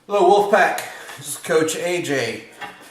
Hello Wolfpack, this is Coach AJ.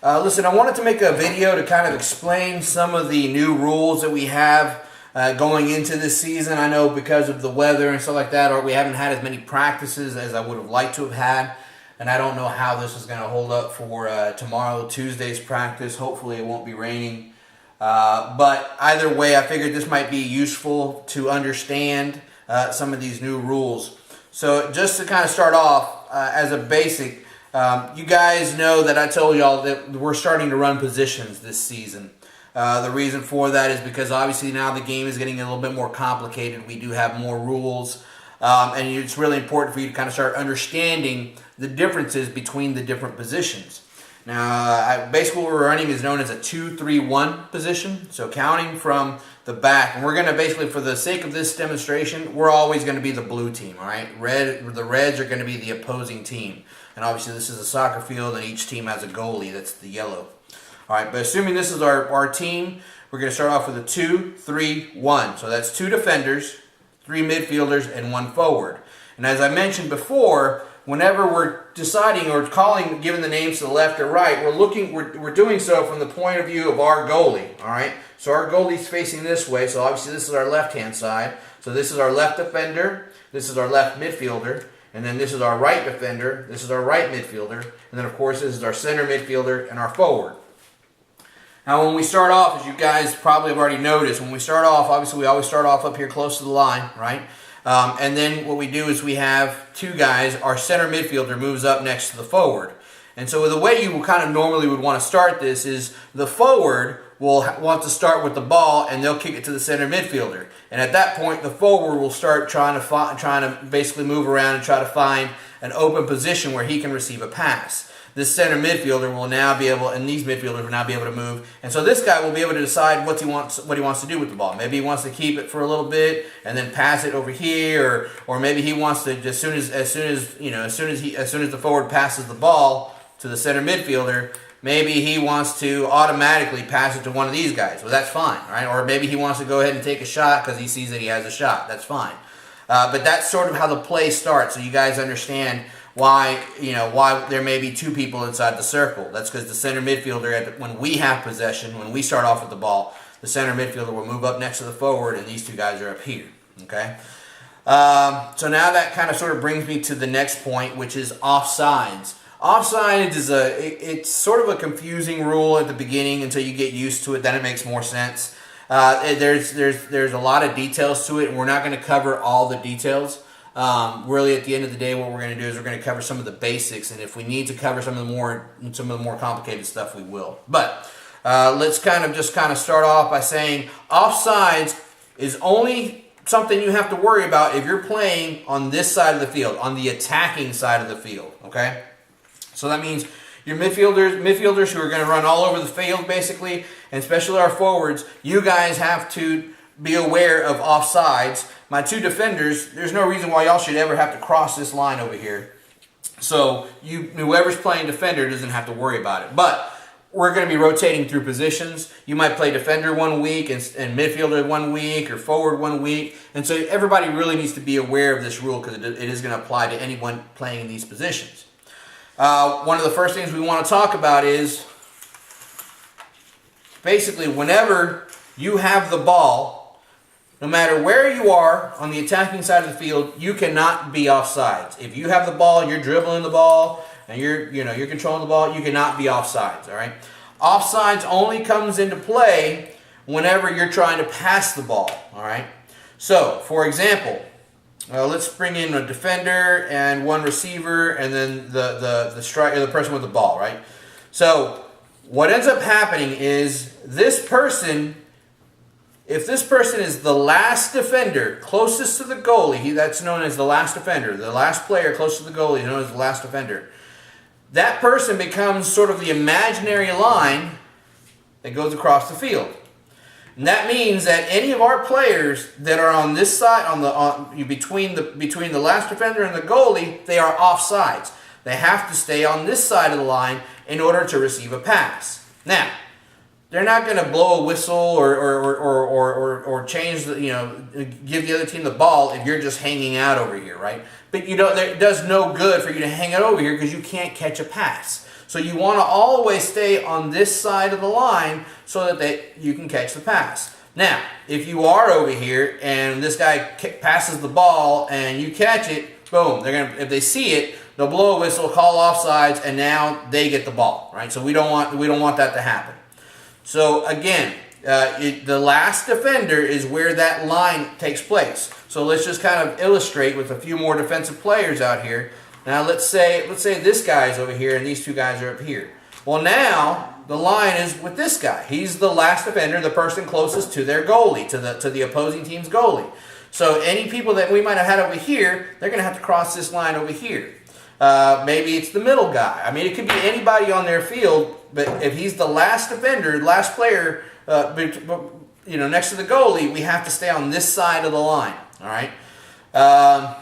Listen, I wanted to make a video to kind of explain some of the new rules that we have going into this season. I know because of the weather and stuff like that, or we haven't had as many practices as I would have liked to have had. And I don't know how this is going to hold up for tomorrow, Tuesday's practice. Hopefully it won't be raining. But either way, I figured this might be useful to understand some of these new rules. So just to kind of start off, as a basic, you guys know that I told y'all that we're starting to run positions this season. The reason for that is because obviously now the game is getting a little bit more complicated. We do have more rules, and it's really important for you to kind of start understanding the differences between the different positions. Now, basically what we're running is known as a 2-3-1 position, so counting from the back. And we're going to basically, for the sake of this demonstration, we're always going to be the blue team, all right? The Reds are going to be the opposing team. And obviously this is a soccer field, and each team has a goalie, that's the yellow. All right, but assuming this is our team, we're going to start off with a 2-3-1. So that's 2 defenders, 3 midfielders, and 1 forward. And as I mentioned before, whenever we're deciding or giving the names to the left or right, we're doing so from the point of view of our goalie, all right? So our goalie's facing this way, so obviously this is our left-hand side. So this is our left defender, this is our left midfielder, and then this is our right defender, this is our right midfielder, and then of course this is our center midfielder and our forward. Now when we start off, as you guys probably have already noticed, when we start off, obviously we always start off up here close to the line, right? And then what we do is we have 2 guys. Our center midfielder moves up next to the forward. And so the way you kind of normally would want to start this is the forward will want to start with the ball, and they'll kick it to the center midfielder. And at that point, the forward will start trying to basically move around and try to find an open position where he can receive a pass. This center midfielder will now be able, and these midfielders will now be able to move. And so this guy will be able to decide what he wants to do with the ball. Maybe he wants to keep it for a little bit and then pass it over here, or maybe he wants to, as soon as the forward passes the ball to the center midfielder, maybe he wants to automatically pass it to one of these guys. Well, that's fine, right? Or maybe he wants to go ahead and take a shot because he sees that he has a shot. That's fine. But that's sort of how the play starts, so you guys understand why there may be 2 people inside the circle. That's because the center midfielder, when we have possession, when we start off with the ball, the center midfielder will move up next to the forward, and these 2 guys are up here. Okay. So now that kind of sort of brings me to the next point, which is offsides. Offsides is it's sort of a confusing rule at the beginning until you get used to it. Then it makes more sense. There's a lot of details to it, and we're not going to cover all the details. Really, at the end of the day, what we're going to do is we're going to cover some of the basics, and if we need to cover some of the more complicated stuff, we will. But let's kind of start off by saying offsides is only something you have to worry about if you're playing on this side of the field, on the attacking side of the field. Okay, so that means your midfielders who are going to run all over the field, basically, and especially our forwards. You guys have to be aware of offsides. My 2 defenders, there's no reason why y'all should ever have to cross this line over here. So whoever's playing defender doesn't have to worry about it. But we're going to be rotating through positions. You might play defender one week and midfielder one week or forward one week. And so everybody really needs to be aware of this rule because it is going to apply to anyone playing in these positions. One of the first things we want to talk about is basically whenever you have the ball, no matter where you are on the attacking side of the field, you cannot be offsides. If you have the ball, you're dribbling the ball, and you're controlling the ball, you cannot be offsides, all right? Offsides only comes into play whenever you're trying to pass the ball, all right? So, for example, let's bring in a defender and 1 receiver, and then the striker, the person with the ball, right? So, what ends up happening is this person, if this person is the last defender closest to the goalie, that's known as the last defender. The last player close to the goalie is known as the last defender. That person becomes sort of the imaginary line that goes across the field. And that means that any of our players that are on this side, between the last defender and the goalie, they are offsides. They have to stay on this side of the line in order to receive a pass. Now, they're not going to blow a whistle or change the, give the other team the ball if you're just hanging out over here, right? But it does no good for you to hang it over here because you can't catch a pass. So you want to always stay on this side of the line so that you can catch the pass. Now, if you are over here and this guy passes the ball and you catch it, boom, if they see it, they'll blow a whistle, call offsides, and now they get the ball, right? So we don't want that to happen. So again, the last defender is where that line takes place. So let's just kind of illustrate with a few more defensive players out here. Now let's say this guy's over here and these two guys are up here. Well, now the line is with this guy. He's the last defender, the person closest to their goalie, to the opposing team's goalie. So any people that we might have had over here, they're going to have to cross this line over here. Maybe it's the middle guy. I mean, it could be anybody on their field, but if he's the last defender, last player, next to the goalie, we have to stay on this side of the line. All right. And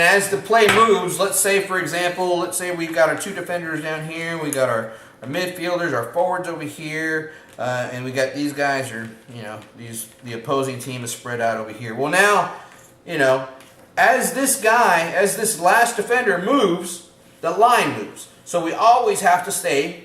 as the play moves, let's say, for example, we've got our two defenders down here, we got our midfielders, our forwards over here, and we got these guys the opposing team is spread out over here. Well, now, as this last defender moves, the line moves. So we always have to stay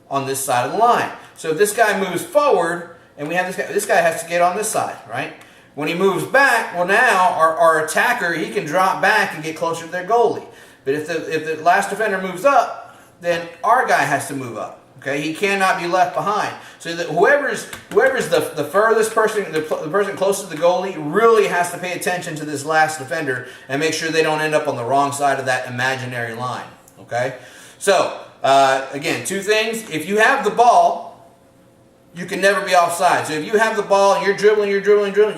on this side of the line. So if this guy moves forward, and we have this guy has to get on this side, right? When he moves back, well, now our attacker, he can drop back and get closer to their goalie. But if the last defender moves up, then our guy has to move up. Okay, he cannot be left behind. So that whoever's the furthest person, the person closest to the goalie, really has to pay attention to this last defender and make sure they don't end up on the wrong side of that imaginary line. Okay, so again, two things: if you have the ball, you can never be offside. So if you have the ball and you're dribbling, you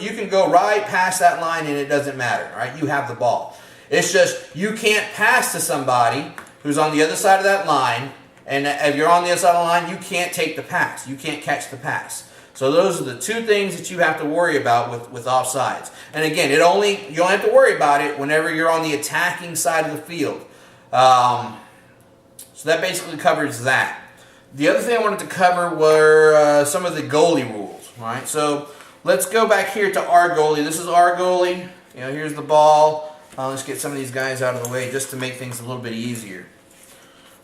can go right past that line and it doesn't matter. Right? You have the ball. It's just you can't pass to somebody who's on the other side of that line. And if you're on the other side of the line, you can't take the pass. You can't catch the pass. So those are the two things that you have to worry about with offsides. And again, you don't have to worry about it whenever you're on the attacking side of the field. So that basically covers that. The other thing I wanted to cover were some of the goalie rules. Right. So let's go back here to our goalie. This is our goalie. Here's the ball. Let's get some of these guys out of the way just to make things a little bit easier.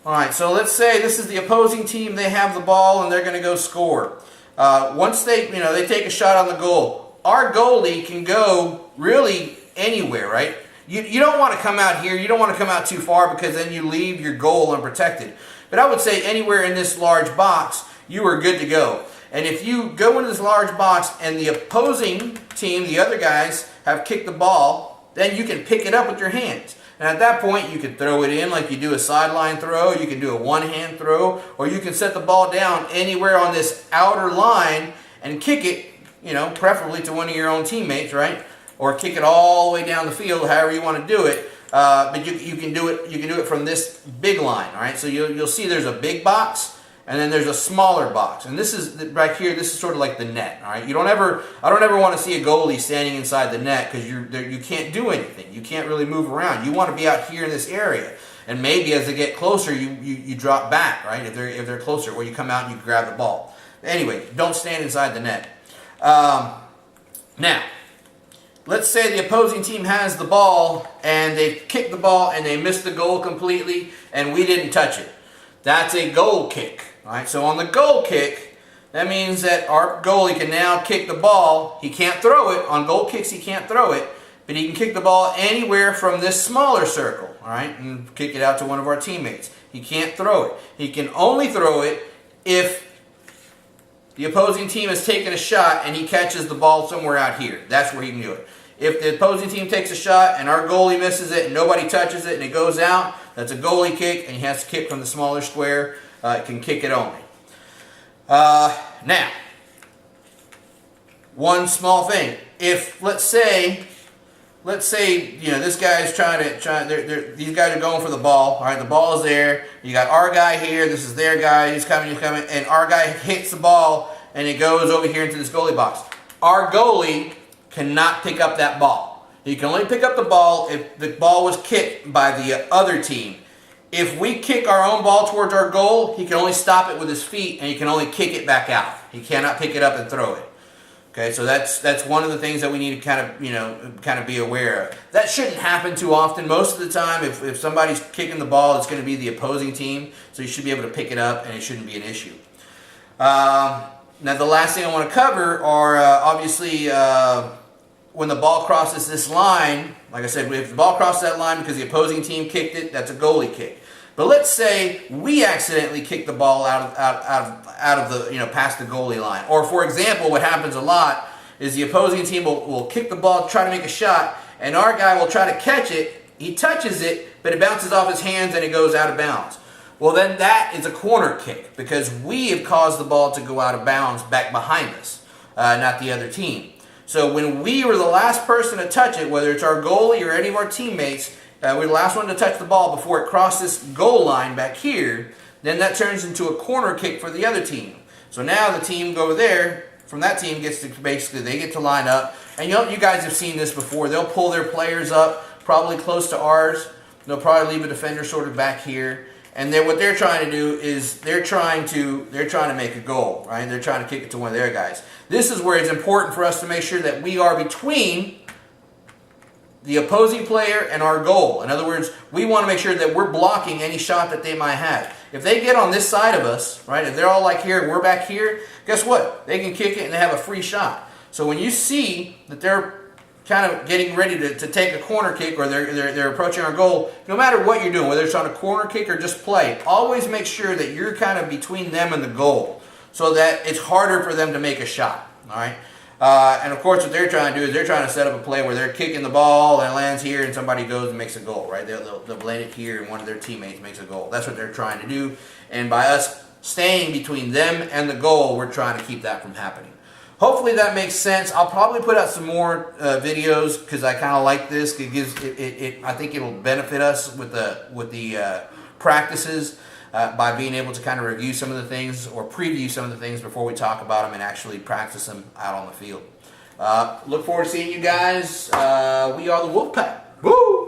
All right, so let's say this is the opposing team. They have the ball and they're going to go score. Once they take a shot on the goal, our goalie can go really anywhere, right? You don't want to come out here. You don't want to come out too far because then you leave your goal unprotected. But I would say anywhere in this large box, you are good to go. And if you go into this large box and the opposing team, the other guys, have kicked the ball, then you can pick it up with your hands. And at that point, you can throw it in like you do a sideline throw, you can do a one-hand throw, or you can set the ball down anywhere on this outer line and kick it, preferably to one of your own teammates, right? Or kick it all the way down the field, however you want to do it. But you can do it from this big line, all right? So you'll see there's a big box, and then there's a smaller box. And this is right here. This is sort of like the net. All right. I don't ever want to see a goalie standing inside the net because you can't do anything. You can't really move around. You want to be out here in this area. And maybe as they get closer, you drop back, right? If they're closer, or you come out and you grab the ball. Anyway, don't stand inside the net. Now, let's say the opposing team has the ball and they've kicked the ball and they missed the goal completely, and we didn't touch it. That's a goal kick. All right, so on the goal kick, that means that our goalie can now kick the ball. He can't throw it. On goal kicks, he can't throw it, but he can kick the ball anywhere from this smaller circle, all right, and kick it out to one of our teammates. He can't throw it. He can only throw it if the opposing team has taken a shot and he catches the ball somewhere out here. That's where he can do it. If the opposing team takes a shot and our goalie misses it and nobody touches it and it goes out, that's a goalie kick, and he has to kick from the smaller square. Can kick it only. Now, one small thing. If let's say this guy is these guys are going for the ball. All right, the ball is there. You got our guy here. This is their guy. He's coming, and our guy hits the ball and it goes over here into this goalie box. Our goalie cannot pick up that ball. He can only pick up the ball if the ball was kicked by the other team. if we kick our own ball towards our goal, he can only stop it with his feet, and he can only kick it back out. He cannot pick it up and throw it. Okay, so that's one of the things that we need to kind of be aware of. That shouldn't happen too often. Most of the time, if somebody's kicking the ball, it's going to be the opposing team, so you should be able to pick it up, and it shouldn't be an issue. Now, the last thing I want to cover are obviously when the ball crosses this line. Like I said, if the ball crosses that line because the opposing team kicked it, that's a goalie kick. But let's say we accidentally kick the ball out of the, past the goalie line. Or for example, what happens a lot is the opposing team will kick the ball, try to make a shot, and our guy will try to catch it. He touches it, but it bounces off his hands and it goes out of bounds. Well, then that is a corner kick because we have caused the ball to go out of bounds back behind us, not the other team. So when we were the last person to touch it, whether it's our goalie or any of our teammates, we're the last one to touch the ball before it crossed this goal line back here, then that turns into a corner kick for the other team. So now the team over there, from that team, gets to basically, they get to line up. And you guys have seen this before. They'll pull their players up probably close to ours. They'll probably leave a defender sort of back here. And then what they're trying to do is they're trying to make a goal, right? They're trying to kick it to one of their guys. This is where it's important for us to make sure that we are between the opposing player and our goal. In other words, we want to make sure that we're blocking any shot that they might have. If they get on this side of us, right, if they're all like here and we're back here, guess what? They can kick it and they have a free shot. So when you see that they're kind of getting ready to take a corner kick or they're approaching our goal, no matter what you're doing, whether it's on a corner kick or just play, always make sure that you're kind of between them and the goal so that it's harder for them to make a shot, all right? And of course what they're trying to do is they're trying to set up a play where they're kicking the ball and it lands here and somebody goes and makes a goal, right? They'll land it here and one of their teammates makes a goal. That's what they're trying to do. And by us staying between them and the goal, we're trying to keep that from happening. Hopefully that makes sense. I'll probably put out some more videos because I kind of like this. It gives I think it'll benefit us with the practices by being able to kind of review some of the things or preview some of the things before we talk about them and actually practice them out on the field. Look forward to seeing you guys. We are the Wolfpack. Woo!